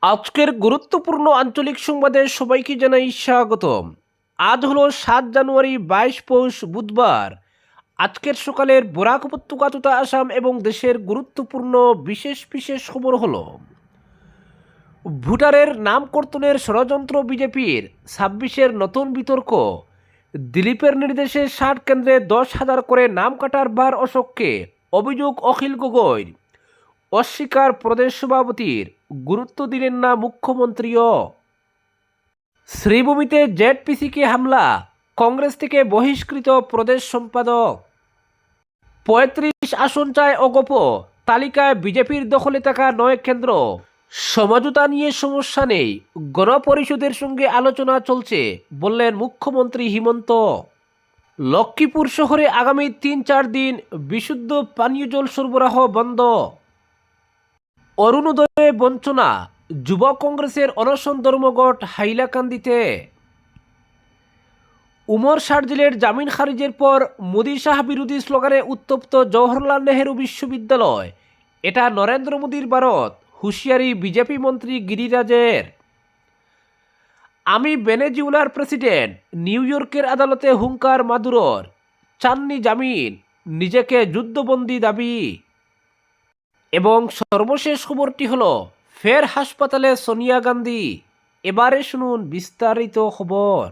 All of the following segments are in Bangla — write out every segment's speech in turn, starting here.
আজকের গুরুত্বপূর্ণ আঞ্চলিক সংবাদে সবাইকে জানাই স্বাগতম। আজ হলো 7 জানুয়ারি 22 পৌষ বুধবার। আজকের সকালের বরাক উপত্যকা তথা আসাম এবং দেশের গুরুত্বপূর্ণ বিশেষ বিশেষ খবর হলো: ভোটারের নাম কর্তনের ষড়যন্ত্র বিজেপির, 26-এর নতুন বিতর্ক, দিলীপের নির্দেশে 60 কেন্দ্রে 10,000 করে নাম কাটার ভার অশোককে, অভিযোগ অখিল গগৈর, অস্বীকার প্রদেশ সভাপতির, গুরুত্ব দিলেন না মুখ্যমন্ত্রীও। শ্রীভূমিতে জেডপিসিকে হামলা, কংগ্রেস থেকে বহিষ্কৃত প্রদেশ সম্পাদক। 35 আসন চায় অগপ, তালিকায় বিজেপির দখলে থাকা 9 কেন্দ্র। সমঝোতা নিয়ে সমস্যা নেই, গণপরিষদের সঙ্গে আলোচনা চলছে বললেন মুখ্যমন্ত্রী হিমন্ত। লক্ষ্মীপুর শহরে আগামী 3-4 দিন বিশুদ্ধ পানীয় জল সরবরাহ বন্ধ। অরুণোদয়ে বঞ্চনা, যুব কংগ্রেসের অনশন ধর্মঘট হাইলাকান্দিতে। উমর শারজিলের জামিন খারিজের পর মোদি শাহ বিরোধী স্লোগানে উত্তপ্ত জওহরলাল নেহেরু বিশ্ববিদ্যালয়। এটা নরেন্দ্র মোদীর ভারত, হুঁশিয়ারি বিজেপি মন্ত্রী গিরিরাজের। আমি ভেনেজুয়েলার প্রেসিডেন্ট, নিউ ইয়র্কের আদালতে হুঙ্কার মাদুরোর, চাননি জামিন, নিজেকে যুদ্ধবন্দী দাবি। এবং সর্বশেষ খবরটি হলো, ফের হাসপাতালে সোনিয়া গান্ধী। এবারে শুনুন বিস্তারিত খবর।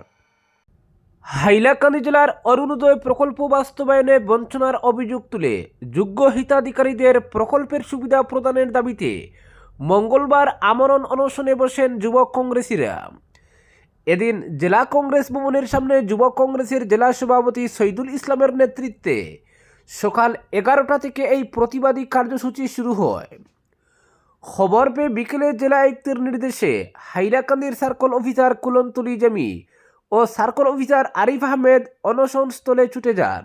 হাইলাকান্দি জেলার অরুণোদয় প্রকল্প বাস্তবায়নে বঞ্চনার অভিযোগ তুলে যোগ্য হিতাধিকারীদের প্রকল্পের সুবিধা প্রদানের দাবিতে মঙ্গলবার আমরণ অনশনে বসেন যুবক কংগ্রেসীরা। এদিন জেলা কংগ্রেস ভবনের সামনে যুবক কংগ্রেসের জেলা সভাপতি শহীদুল ইসলামের নেতৃত্বে সকাল 11টা থেকে এই প্রতিবাদী কার্যসূচি শুরু হয়। খবর পেয়ে বিকেলে জেলা আয়ুক্তের নির্দেশে হাইলাকান্দির সার্কল অফিসার কুলন্তলি জামি ও সার্কল অফিসার আরিফ আহমেদ অনশনস্থলে ছুটে যান।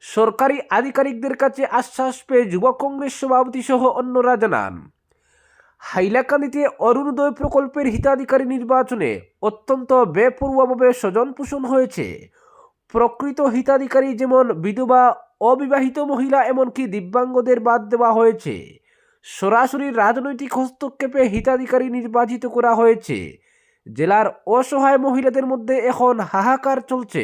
সরকারি আধিকারিকদের কাছে আশ্বাস পেয়ে যুবক কংগ্রেস সভাপতি সহ অন্যরা জানান, হাইলাকান্দিতে অরুণোদয় প্রকল্পের হিতাধিকারী নির্বাচনে অত্যন্ত বেপরোয়াভাবে স্বজন পোষণ হয়েছে। প্রকৃত হিতাধিকারী যেমন বিধবা, অবিবাহিত মহিলা, এমনকি দিব্যাঙ্গদের বাদ দেওয়া হয়েছে। সরাসরি রাজনৈতিক হস্তক্ষেপে হিতাধিকারী নির্বাচিত করা হয়েছে। জেলার অসহায় মহিলাদের মধ্যে এখন হাহাকার চলছে।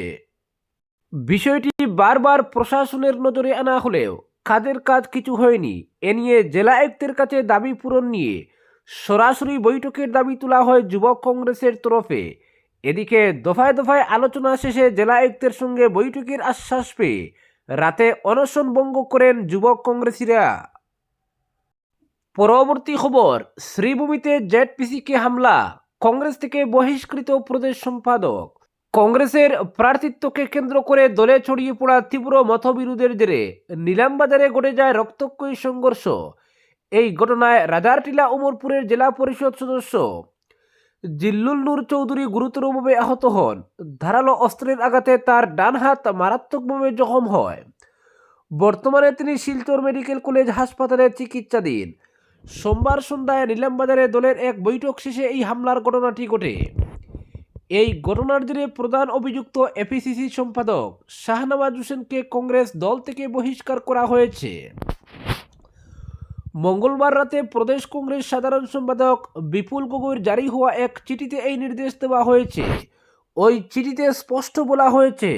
বিষয়টি বারবার প্রশাসনের নজরে আনা হলেও কাজের কাজ কিছু হয়নি। এ নিয়ে জেলা আয়ুক্তের কাছে দাবি পূরণ নিয়ে সরাসরি বৈঠকের দাবি তোলা হয় যুবক কংগ্রেসের তরফে। এদিকে দফায় দফায় আলোচনা শেষে জেলা আয়ুক্তের সঙ্গে বৈঠকের আশ্বাস পেয়ে রাতে অনশন ভঙ্গ করেন যুবক কংগ্রেসীরা। পরবর্তী খবর, শ্রীভূমিতে জেডপিসিকে হামলা, কংগ্রেস থেকে বহিষ্কৃত প্রদেশ সম্পাদক। কংগ্রেসের প্রার্থিত্বকে কেন্দ্র করে দলে ছড়িয়ে পড়া তীব্র মতবিরোধের জেরে নিলামবাজারে ঘটে যায় রক্তক্ষয়ী সংঘর্ষ। এই ঘটনায় রাজারটিলা উমরপুরের জেলা পরিষদ সদস্য জিল্লুল নূর চৌধুরী গুরুতরভাবে আহত হন। ধারালো অস্ত্রের আঘাতে তার ডান হাত মারাত্মকভাবে জখম হয়। বর্তমানে তিনি শিলচর মেডিকেল কলেজ হাসপাতালে চিকিৎসাধীন। সোমবার সন্ধ্যায় নিলামবাজারে দলের এক বৈঠক শেষে এই হামলার ঘটনাটি ঘটে। এই ঘটনার জেরে প্রধান অভিযুক্ত এপিসিসি সম্পাদক শাহনওয়াজ হোসেনকে কংগ্রেস দল থেকে বহিষ্কার করা হয়েছে। মঙ্গলবার রাতে প্রদেশ কংগ্রেস সাধারণ সম্পাদক বিপুল গগৈর জারি হওয়া এক চিঠিতে এই নির্দেশ দেওয়া হয়েছে। ওই চিঠিতে স্পষ্ট বলা হয়েছে,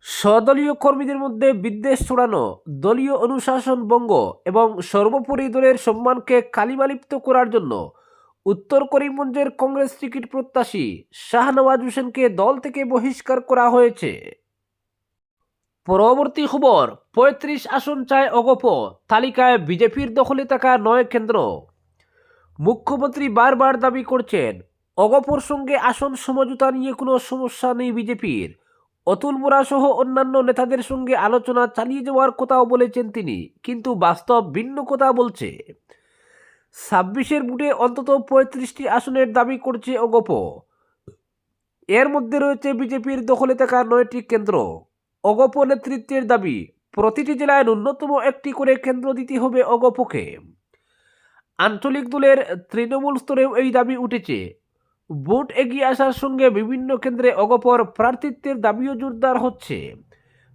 স্বদলীয় কর্মীদের মধ্যে বিদ্বেষ ছড়ানো, দলীয় অনুশাসন ভঙ্গ এবং সর্বোপরি দলের সম্মানকে কালিমালিপ্ত করার জন্য উত্তর করিমগঞ্জের কংগ্রেস টিকিট প্রত্যাশী শাহনওয়াজ হোসেনকে দল থেকে বহিষ্কার করা হয়েছে। পরবর্তী খবর, 35 আসন চায় অগপ, তালিকায় বিজেপির দখলে থাকা 9 কেন্দ্র। মুখ্যমন্ত্রী বারবার দাবি করছেন, অগপর সঙ্গে আসন সমঝোতা নিয়ে কোনো সমস্যা নেই বিজেপির। অতুল বোরা সহ অন্যান্য নেতাদের সঙ্গে আলোচনা চালিয়ে যাওয়ার কথাও বলেছেন তিনি, কিন্তু বাস্তব ভিন্ন কথা বলছে। 26-এর ভোটে অন্তত 35টি আসনের দাবি করছে অগপ। এর মধ্যে রয়েছে বিজেপির দখলে থাকা 9টি কেন্দ্র। অগপ নেতৃত্বের দাবি, প্রতিটি জেলায় ন্যূনতম একটি করে কেন্দ্র দিতে হবে অগপকে। আঞ্চলিক দলের তৃণমূল স্তরেও এই দাবি উঠেছে। ভোট এগিয়ে আসার সঙ্গে বিভিন্ন কেন্দ্রে অগপর প্রার্থিত্বের দাবিও জোরদার হচ্ছে।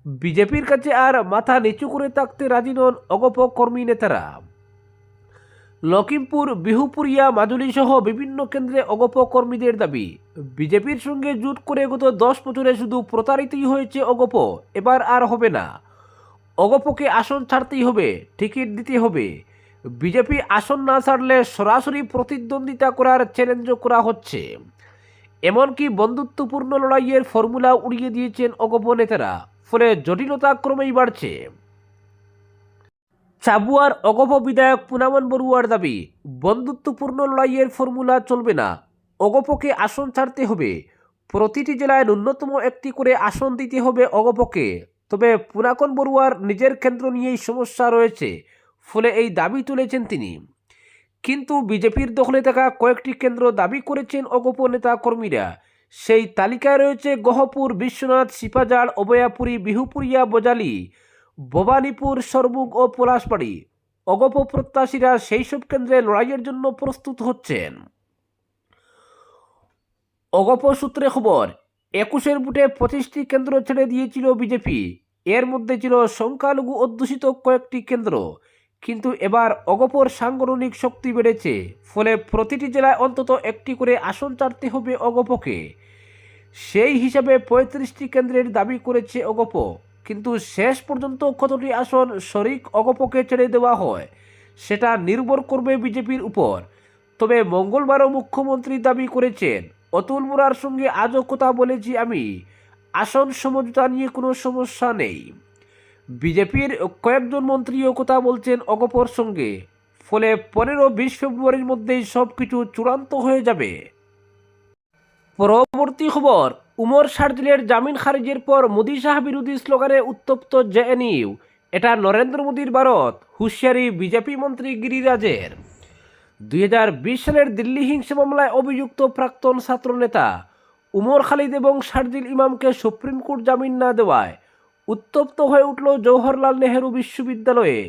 বিজেপির কাছে আর মাথা নিচু করে থাকতে রাজি নন অগপ কর্মী নেতারা। লখিমপুর, বিহুপুরিয়া, মাজুলি সহ বিভিন্ন কেন্দ্রে অগপ কর্মীদের দাবি, বিজেপির সঙ্গে জোট করে গত 10 বছরে শুধু প্রতারিতই হয়েছে অগপ, এবার আর হবে না। অগপকে আসন ছাড়তেই হবে, টিকিট দিতে হবে। বিজেপি আসন না ছাড়লে সরাসরি প্রতিদ্বন্দ্বিতা করার চ্যালেঞ্জও করা হচ্ছে। এমনকি বন্ধুত্বপূর্ণ লড়াইয়ের ফর্মুলা উড়িয়ে দিয়েছেন অগপ নেতারা, ফলে জটিলতা ক্রমেই বাড়ছে। চাবুয়ার অগপ বিধায়ক পুনামন বড়ুয়ার দাবি, বন্ধুত্বপূর্ণ লড়াইয়ের ফর্মুলা চলবে না, অগপকে আসন ছাড়তে হবে। প্রতিটি জেলায় ন্যূনতম একটি করে আসন দিতে হবে অগপকে। তবে পুনাকন বড়ুয়ার নিজের কেন্দ্র নিয়েই সমস্যা রয়েছে, ফলে এই দাবি তুলেছেন তিনি। কিন্তু বিজেপির দখলে থাকা কয়েকটি কেন্দ্র দাবি করেছেন অগপ নেতা কর্মীরা। সেই তালিকায় রয়েছে গহপুর, বিশ্বনাথ, সিপাজাল, অভয়াপুরী, বিহুপুরিয়া, বজালি, ভবানীপুর, সরবুগ ও পলাশবাড়ি। অগপ প্রত্যাশীরা সেই সব কেন্দ্রে লড়াইয়ের জন্য প্রস্তুত হচ্ছেন। অগপ সূত্রে খবর, 21-এর বুথে 25টি কেন্দ্র ছেড়ে দিয়েছিল বিজেপি। এর মধ্যে ছিল সংখ্যালঘু অধ্যুষিত কয়েকটি কেন্দ্র। কিন্তু এবার অগপর সাংগঠনিক শক্তি বেড়েছে, ফলে প্রতিটি জেলায় অন্তত একটি করে আসন ছাড়তে হবে অগপকে। সেই হিসাবে 35টি কেন্দ্রের দাবি করেছে অগপ। কিন্তু শেষ পর্যন্ত কতটি আসন শরিক অগপকে ছেড়ে দেওয়া হয় সেটা নির্ভর করবে বিজেপির উপর। তবে মঙ্গলবারও মুখ্যমন্ত্রী দাবি করেছেন, অতুল মুরার সঙ্গে আজও কথা বলেছি আমি, আসন সমঝোতা নিয়ে কোনো সমস্যা নেই। বিজেপির কয়েকজন মন্ত্রীও কথা বলছেন অগপর সঙ্গে, ফলে 15-20 ফেব্রুয়ারির মধ্যেই সব কিছু চূড়ান্ত হয়ে যাবে। পরবর্তী খবর, উমর শারজিলের জামিন খারিজের পর মোদি শাহ বিরোধী স্লোগানে উত্তপ্ত জেএনইউ। এটা নরেন্দ্র মোদীর ভারত, হুঁশিয়ারি বিজেপি মন্ত্রী গিরিরাজের। 2020 সালের দিল্লি হিংসা মামলায় অভিযুক্ত প্রাক্তন ছাত্রনেতা উমর খালিদ এবং শারজিল ইমামকে সুপ্রিম কোর্ট জামিন না দেওয়ায় উত্তপ্ত হয়ে উঠল জওহরলাল নেহেরু বিশ্ববিদ্যালয়ে।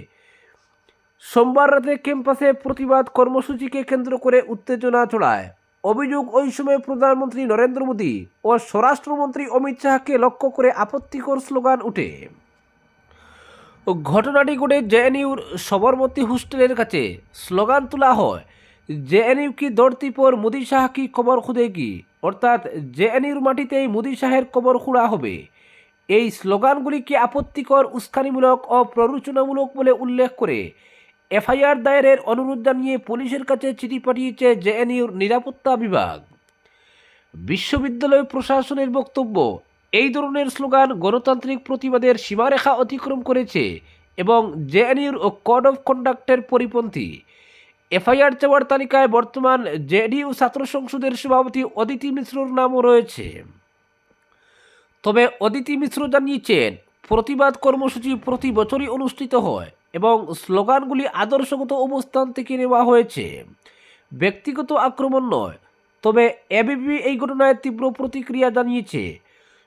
সোমবার রাতে ক্যাম্পাসে প্রতিবাদ কর্মসূচিকে কেন্দ্র করে উত্তেজনা ছড়ায়। অভিযোগ, ওই সময় প্রধানমন্ত্রী নরেন্দ্র মোদী ও স্বরাষ্ট্রমন্ত্রী অমিত শাহকে লক্ষ্য করে আপত্তিকর স্লোগান ওঠে। ঘটনাটি ঘটে জেএনইউর সবরমতী হোস্টেলের কাছে। স্লোগান তোলা হয়, জেএনইউ কি ধরতি পর মোদী শাহ কি কবর খুদেগি, অর্থাৎ জেএনইউর মাটিতেই মোদী শাহের কবর খোঁড়া হবে। এই স্লোগানগুলিকে আপত্তিকর, উস্কানিমূলক ও প্ররোচনামূলক বলে উল্লেখ করে এফআইআর দায়েরের অনুরোধ জানিয়ে পুলিশের কাছে চিঠি পাঠিয়েছে জেএনইউর নিরাপত্তা বিভাগ। বিশ্ববিদ্যালয় প্রশাসনের বক্তব্য, এই ধরনের স্লোগান গণতান্ত্রিক প্রতিবাদের সীমারেখা অতিক্রম করেছে এবং জেএনইউর কোড অফ কন্ডাক্টের পরিপন্থী। এফআইআর চাওয়ার তালিকায় বর্তমান জেডিইউ ছাত্র সংসদের সভাপতি অদিতি মিশ্রর নামও রয়েছে। তবে অদিতি মিশ্র জানিয়েছেন, প্রতিবাদ কর্মসূচি প্রতি বছরই অনুষ্ঠিত হয় এবং স্লোগানগুলি আদর্শগত অবস্থান থেকে নেওয়া হয়েছে, ব্যক্তিগত আক্রমণ নয়। তবে এবিপি এই ঘটনায় তীব্র প্রতিক্রিয়া জানিয়েছে।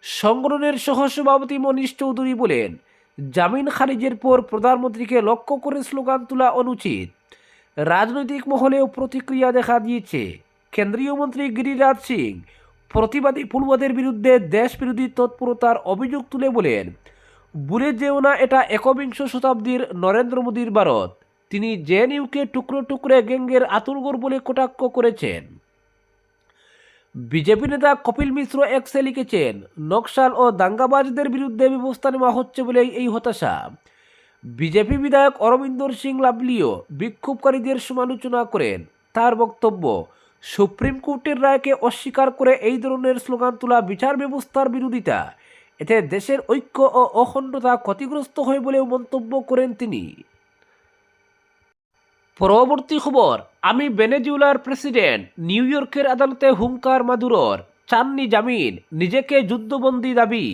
সংগঠনের সহসভাপতি মনীষ চৌধুরী বলেন, জামিন খারিজের পর প্রধানমন্ত্রীকে লক্ষ্য করে স্লোগান তোলা অনুচিত। রাজনৈতিক মহলেও প্রতিক্রিয়া দেখা দিয়েছে। কেন্দ্রীয় মন্ত্রী গিরিরাজ সিং প্রতিবাদী পড়ুয়াদের বিরুদ্ধে দেশবিরোধী তৎপরতার অভিযোগ তুলে বলেন, ভুলে যেও না এটা 21 শতাব্দীর নরেন্দ্র মোদীর ভারত। তিনি জেএনইউকে টুকরো টুকরে গ্যাংয়ের আতুরঘর বলে কটাক্ষ করেছেন। বিজেপি নেতা কপিল মিশ্র এক্সে লিখেছেন, নকশাল ও দাঙ্গাবাজদের বিরুদ্ধে ব্যবস্থা নেওয়া হচ্ছে বলেই এই হতাশা। বিজেপি বিধায়ক অরবিন্দর সিং লাভলিও বিক্ষোভকারীদের সমালোচনা করেন। তার বক্তব্য, সুপ্রিম কোর্টের রায়কে অস্বীকার করে এই ধরনের স্লোগান তোলা বিচার ব্যবস্থার বিরোধিতা। এতে দেশের ঐক্য ও অখণ্ডতা ক্ষতিগ্রস্ত হয় বলেও মন্তব্য করেন তিনি। পরবর্তী খবর, আমি ভেনেজুয়েলার প্রেসিডেন্ট, নিউ ইয়র্কের আদালতে হুঙ্কার মাদুরোর, চাননি জামিন, নিজেকে যুদ্ধবন্দী দাবি।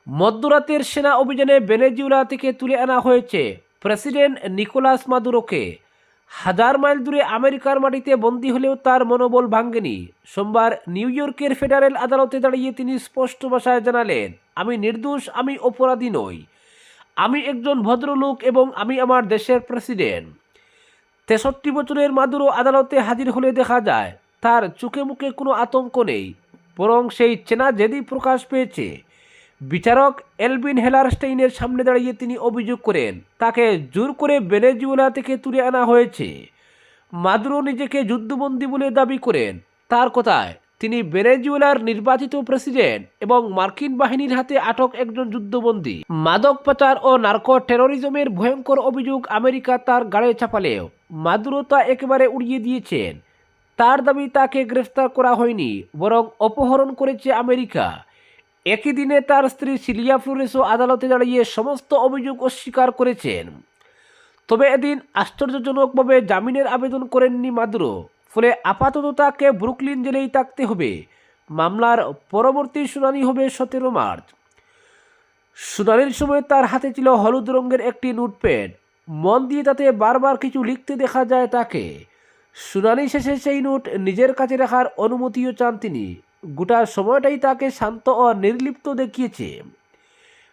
মধ্যরাতের সেনা অভিযানে ভেনেজুয়েলা থেকে তুলে আনা হয়েছে প্রেসিডেন্ট নিকোলাস মাদুরোকে। 1000 মাইল দূরে আমেরিকার মাটিতে বন্দী হলেও তার মনোবল ভাঙ্গেনি। সোমবার নিউ ইয়র্কের ফেডারেল আদালতে দাঁড়িয়ে তিনি স্পষ্ট ভাষায় জানালেন, আমি নির্দোষ, আমি অপরাধী নই, আমি একজন ভদ্রলোক এবং আমি আমার দেশের প্রেসিডেন্ট। 63 বছরের মাদুরো আদালতে হাজির হলে দেখা যায় তার চোখে মুখে কোনো আতঙ্ক নেই, বরং সেই চেনা জেদি প্রকাশ পেয়েছে। বিচারক এলভিন হেলারস্টাইনের সামনে দাঁড়িয়ে তিনি অভিযোগ করেন তাকে জোর করে ভেনেজুয়েলা থেকে তুলে আনা হয়েছে। মাদুরো নিজেকে যুদ্ধবন্দী বলে দাবি করেন। তার কথায় তিনি ভেনেজুয়েলার নির্বাচিত প্রেসিডেন্ট এবং মার্কিন বাহিনীর হাতে আটক একজন যুদ্ধবন্দী। মাদক পাচার ও নার্কো টেরোরিজমের ভয়ঙ্কর অভিযোগ আমেরিকা তার গাড়ে চাপালেও মাদুরো তা একেবারে উড়িয়ে দিয়েছেন। তার দাবি তাকে গ্রেফতার করা হয়নি, বরং অপহরণ করেছে আমেরিকা। একই দিনে তার স্ত্রী সিলিয়া ফ্লোরেসও আদালতে দাঁড়িয়ে সমস্ত অভিযোগ অস্বীকার করেছেন। তবে এদিন আশ্চর্যজনকভাবে জামিনের আবেদন করেননি মাদুরো। ফলে আপাতত তাকে ব্রুকলিন জেলেই থাকতে হবে। মামলার পরবর্তী শুনানি হবে 17 মার্চ। শুনানির সময় তার হাতে ছিল হলুদ রঙের একটি নোটপ্যাড। মন দিয়ে তাতে বারবার কিছু লিখতে দেখা যায় তাকে। শুনানি শেষে সেই নোট নিজের কাছে রাখার অনুমতিও চান তিনি। গোটা সময়টাই তাকে শান্ত ও নির্লিপ্ত দেখিয়েছে।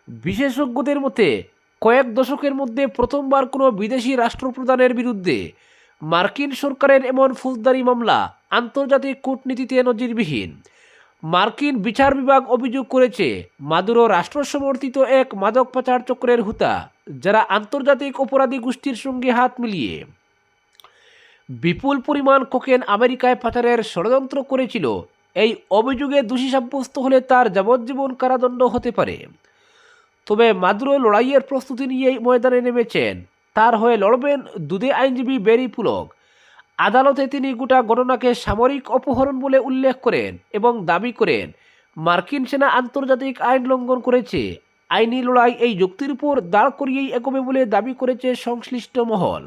বিশেষজ্ঞদের মতে কয়েক দশকের মধ্যে প্রথমবার কোনো বিদেশি রাষ্ট্রপ্রধানের বিরুদ্ধে মার্কিন সরকারের এমন ফৌজদারি মামলা আন্তর্জাতিক কূটনীতিতে নজিরবিহীন। মার্কিন বিচার বিভাগ অভিযোগ করেছে মাদুরো রাষ্ট্র সমর্থিত এক মাদক পাচার চক্রের হুতা, যারা আন্তর্জাতিক অপরাধী গোষ্ঠীর সঙ্গে হাত মিলিয়ে বিপুল পরিমাণ কোকেন আমেরিকায় পাচারের ষড়যন্ত্র করেছিল। এই অভিযোগে দোষী সাব্যস্ত হলে তার যাবজ্জীবন কারাদণ্ড হতে পারে। তবে মাদুরো লড়াইয়ের প্রস্তুতি নিয়েই ময়দানে নেমেছেন। তার হয়ে লড়বেন দুদে আইনজীবী বেরি পুলক। আদালতে তিনি গোটা ঘটনাকে সামরিক অপহরণ বলে উল্লেখ করেন এবং দাবি করেন মার্কিন সেনা আন্তর্জাতিক আইন লঙ্ঘন করেছে। আইনি লড়াই এই যুক্তির উপর দাঁড় করিয়েই এগোবে বলে দাবি করেছে সংশ্লিষ্ট মহল।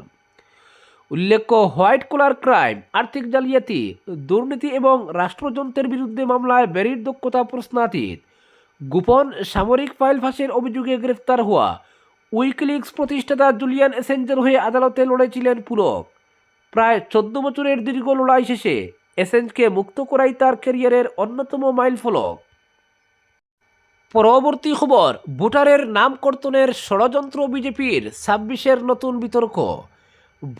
উল্লেখ্য, হোয়াইট কলার ক্রাইম, আর্থিক জালিয়াতি, দুর্নীতি এবং রাষ্ট্রযন্ত্রের বিরুদ্ধে মামলায় বেরির দক্ষতা প্রশ্নাতীত। গোপন সামরিক ফাইল ফাঁসের অভিযোগে গ্রেফতার হওয়া উইকিলিক্স প্রতিষ্ঠাতা জুলিয়ান অ্যাসাঞ্জের হয়ে আদালতে লড়েছিলেন পুলক। প্রায় 14 বছরের দীর্ঘ লড়াই শেষে অ্যাসাঞ্জকে মুক্ত করাই তার ক্যারিয়ারের অন্যতম মাইলফলক। পরবর্তী খবর, ভোটারের নাম কর্তনের ষড়যন্ত্র বিজেপির, 26-এর নতুন বিতর্ক।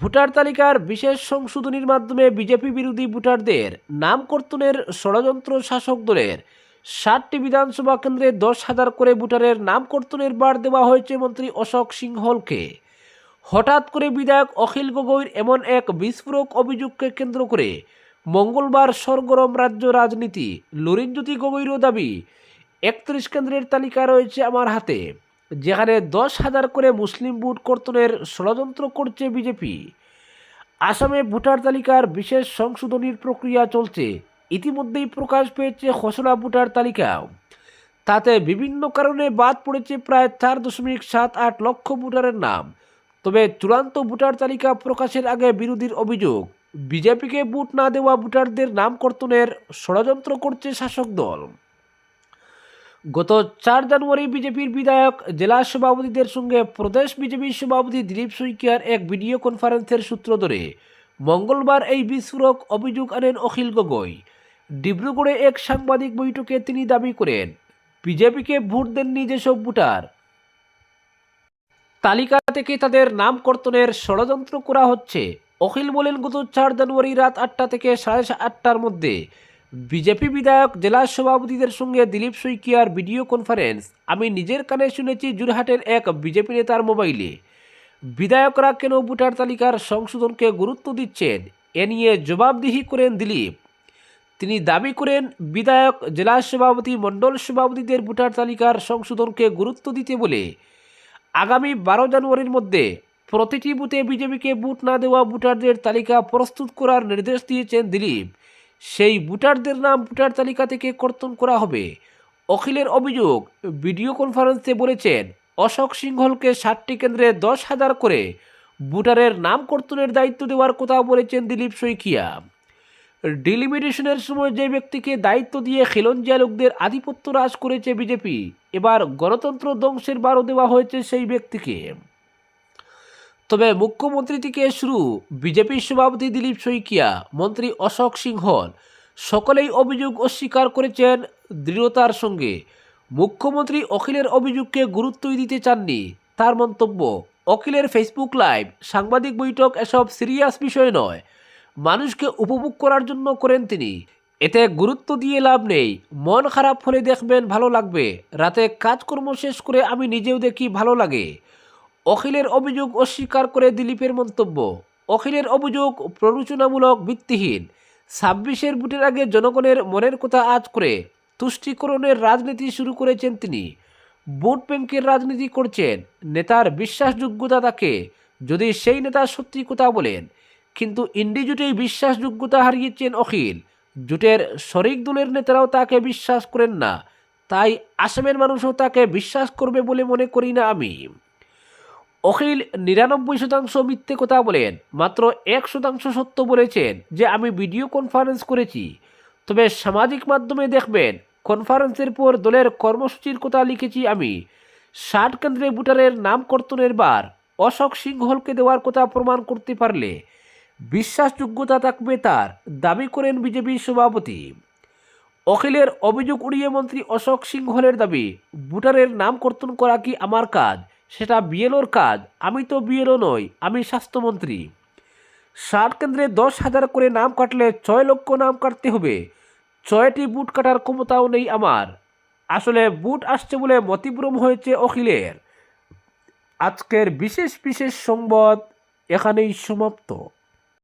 ভোটার তালিকার বিশেষ সংশোধনীর মাধ্যমে বিজেপি বিরোধী ভোটারদের নাম কর্তনের ষড়যন্ত্র শাসক দলের 60টি বিধানসভা কেন্দ্রে 10,000 করে ভোটারের নাম কর্তনের বার দেওয়া হয়েছে মন্ত্রী অশোক সিংহলকে। হঠাৎ করে বিধায়ক অখিল গগৈর এমন এক বিস্ফোরক অভিযোগকে কেন্দ্র করে মঙ্গলবার সরগরম রাজ্য রাজনীতি। লুরিনজ্যোতি গগৈরও দাবি, 31 কেন্দ্রের তালিকা রয়েছে আমার হাতে, যেখানে 10,000 করে মুসলিম ভোট কর্তনের ষড়যন্ত্র করছে বিজেপি। আসামে ভোটার তালিকার বিশেষ সংশোধনীর প্রক্রিয়া চলছে। ইতিমধ্যেই প্রকাশ পেয়েছে খসড়া ভোটার তালিকা। তাতে বিভিন্ন কারণে বাদ পড়েছে প্রায় 4.78 লক্ষ ভোটারের নাম। তবে চূড়ান্ত ভোটার তালিকা প্রকাশের আগে বিরোধীর অভিযোগ, বিজেপিকে ভোট না দেওয়া ভোটারদের নাম কর্তনের ষড়যন্ত্র করছে শাসক দল। গত 4 জানুয়ারি বিজেপির বিধায়ক, জেলা সভাপতিদের সঙ্গে প্রদেশ বিজেপির সভাপতি দিলীপ শইকিয়ার এক ভিডিও কনফারেন্সের সূত্র ধরে মঙ্গলবার এই বিস্ফোরক অভিযোগ আনেন অখিল গগৈ। ডিব্রুগড়ে এক সাংবাদিক বৈঠকে তিনি দাবি করেন, বিজেপিকে ভোট দেননি যেসব ভোটার, তালিকা থেকে তাদের নাম কর্তনের ষড়যন্ত্র করা হচ্ছে। অখিল বলেন, গত 4 জানুয়ারি রাত 8টা থেকে 8:30টার মধ্যে বিজেপি বিধায়ক, জেলা সভাপতিদের সঙ্গে দিলীপ শইকিয়ার ভিডিও কনফারেন্স আমি নিজের কানে শুনেছি যোরহাটের এক বিজেপি নেতার মোবাইলে। বিধায়করা কেন ভোটার তালিকার সংশোধনকে গুরুত্ব দিচ্ছেন, এ নিয়ে জবাবদিহি করেন দিলীপ। তিনি দাবি করেন, বিধায়ক, জেলা সভাপতি, মণ্ডল সভাপতিদের ভোটার তালিকার সংশোধনকে গুরুত্ব দিতে বলে আগামী 12 জানুয়ারির মধ্যে প্রতিটি বুথে বিজেপিকে ভোট না দেওয়া ভোটারদের তালিকা প্রস্তুত করার নির্দেশ দিয়েছেন দিলীপ। সেই ভোটারদের নাম ভোটার তালিকা থেকে কর্তন করা হবে। অখিলের অভিযোগ, ভিডিও কনফারেন্সে বলেছেন অশোক সিংহলকে 60টি কেন্দ্রে 10,000 করে ভোটারের নাম কর্তনের দায়িত্ব দেওয়ার কথা বলেছেন দিলীপ শইকিয়া। ডিলিমিটেশনের সময় যে ব্যক্তিকে দায়িত্ব দিয়ে খিলঞ্জিয়া লোকদের আধিপত্য হ্রাস করেছে বিজেপি, এবার গণতন্ত্র ধ্বংসের বারও দেওয়া হয়েছে সেই ব্যক্তিকে। তবে মুখ্যমন্ত্রী থেকে শুরু বিজেপির সভাপতি দিলীপ শইকিয়া, মন্ত্রী অশোক সিংহল সকলেই অভিযোগ অস্বীকার করেছেন দৃঢ়তার সঙ্গে। মুখ্যমন্ত্রী অখিলের অভিযোগকে গুরুত্বই দিতে চাননি। তার মন্তব্য, অখিলের ফেসবুক লাইভ, সাংবাদিক বৈঠক এসব সিরিয়াস বিষয় নয়, মানুষকে উপভোগ করার জন্য করেন তিনি। এতে গুরুত্ব দিয়ে লাভ নেই, মন খারাপ হলে দেখবেন ভালো লাগবে, রাতে কাজকর্ম শেষ করে আমি নিজেও দেখি ভালো লাগে। অখিলের অভিযোগ অস্বীকার করে দিলীপের মন্তব্য। অখিলের অভিযোগ প্ররোচনামূলক, ভিত্তিহীন। 26-এর ভোটের আগে জনগণের মনের কথা আজ করে তুষ্টিকরণের রাজনীতি শুরু করেছেন তিনি। ভোট ব্যাংকের রাজনীতি করছেন। নেতার বিশ্বাসযোগ্যতা থাকে যদি সেই নেতা সত্যি কথা বলেন। কিন্তু ইন্ডি জোটেই বিশ্বাসযোগ্যতা হারিয়েছেন অখিল। জোটের শরিক দলের নেতারাও তাকে বিশ্বাস করেন না, তাই আসামের মানুষও তাকে বিশ্বাস করবে বলে মনে করি না আমি। অখিল 99% মিথ্যে কথা বলেন, মাত্র 1% সত্য বলেছেন যে আমি ভিডিও কনফারেন্স করেছি। তবে সামাজিক মাধ্যমে দেখবেন কনফারেন্সের পর দলের কর্মসূচির কথা লিখেছি আমি। 60 কেন্দ্রে ভোটারের নাম কর্তনের বার অশোক সিংহলকে দেওয়ার কথা প্রমাণ করতে পারলে বিশ্বাসযোগ্যতা থাকবে তার, দাবি করেন বিজেপি সভাপতি। অখিলের অভিযোগ উড়িয়ে মন্ত্রী অশোক সিংহলের দাবি, ভোটারের নাম কর্তন করা কি আমার কাজ? সেটা বিএলওর কাজ। আমি তো বিএলও নই, আমি স্বাস্থ্যমন্ত্রী। 60 কেন্দ্রে 10,000 করে নাম কাটলে 6 লক্ষ নাম কাটতে হবে। 6টি বুট কাটার ক্ষমতাও নেই আমার। আসলে বুট আসছে বলে মতিভ্রম হয়েছে অখিলের। আজকের বিশেষ সংবাদ এখানেই সমাপ্ত।